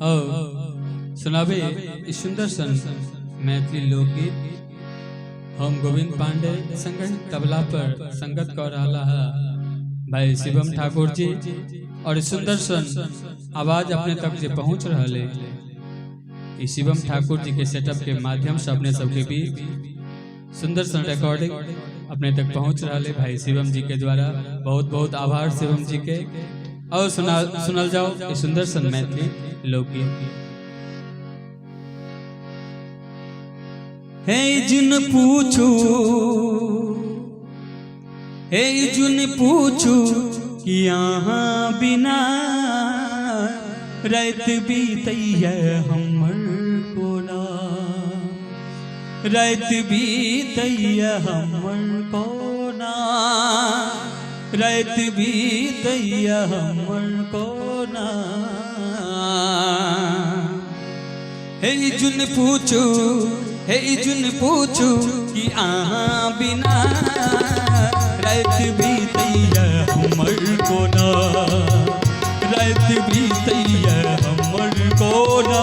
और सुनाबे इस सुंदर सन मैथिली लोकगीत हम गोविंद पांडे संगत तबला पर संगत कर रहा है भाई शिवम ठाकुर जी और इस सुंदर सन आवाज अपने तक जे पहुंच रहा है शिवम ठाकुर जी के सेटअप के माध्यम से अपने सबके बीच सुंदर सन रिकॉर्डिंग अपने तक पहुंच रहा है भाई शिवम जी के द्वारा। बहुत बहुत आभार शिवम जी के। और सुनल जाओ इस सुंदर सन मैथिली लोकगीत। हे जिन पूछू हे जुन पूछू कि यहाँ बिना रात बीतैया हमर कोना रात बीतैया हमर कोना रात बीतैया हमर कोना। हे जुन पूछू हे जुन पूछू कि यहाँ बिना रात बीतैया हमर कोना रात बीतैया हमर कोना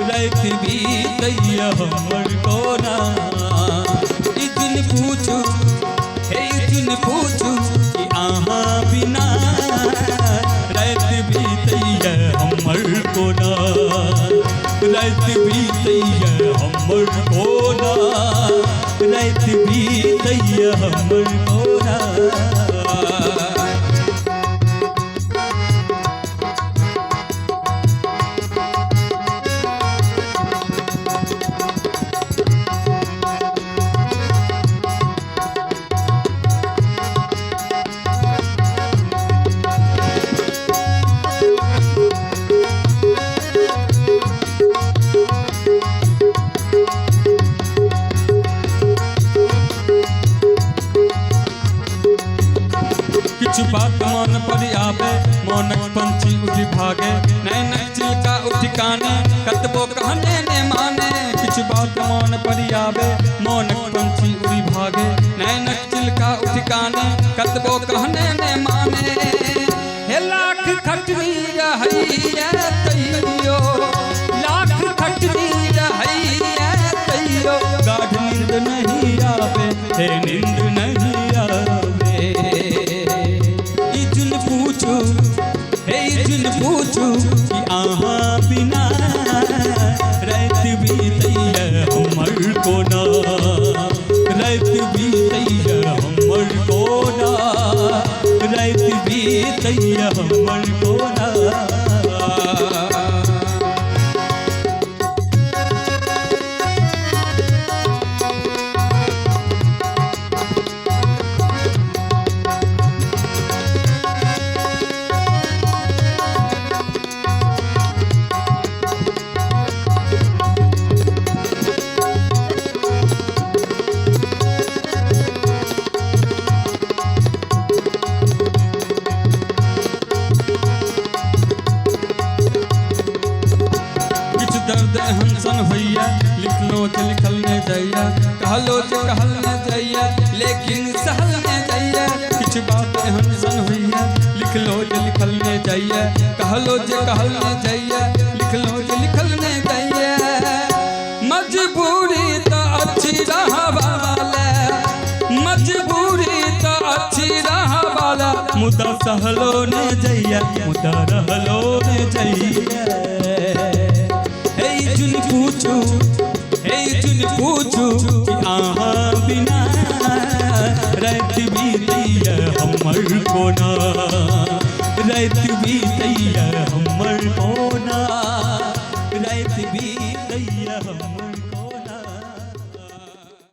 रात बीतैया हमर कोना। ई जुन पूछू हे जुन पूछू कि यहाँ बिना रात बीतैया हमर कोना रात बीतैया हमर कोना रात बीतैया हमर कोना। कुछ बात मन पर आवे मोनक पंछी उठ भागे नैनक चिलका उठ काने कतबो कहने ने माने। कुछ बात मन पर आवे मोनक पंछी उड़ भागे नैनक चिलका उठ काने कतबो कहने ने माने। हे लाख खटनी रहैया तैयो लाख खटनी रहैया तैयो गाढ़ नींद नहीं आवे हे नींद नहीं आवे। पूछू हे जुन पूछू कि यहाँ बिना रात बीतैया हमर कोना रात बीतैया हमर कोना रात बीतैया हमर कोना। हंसन भैया लिखलो जे लिखल ने जाइया कहलो जे कहल ने जाइया लेकिन सहल ने जाइया। कुछ बात हंसन भैया लिखलो जे लिखल ने जाइया कहलो जे कहल ने जाइया लिखलो जे लिखल ने जाइया। मजबूरी तो अच्छी रहवाला मजबूरी तो अच्छी रहवाला मुदा सहलो ने जाइया मुदा रहलो ने जाइया। हे जुन पूछू हे जुन पूछू कि यहाँ बिना रात बीतैया हमर कोना रात बीतैया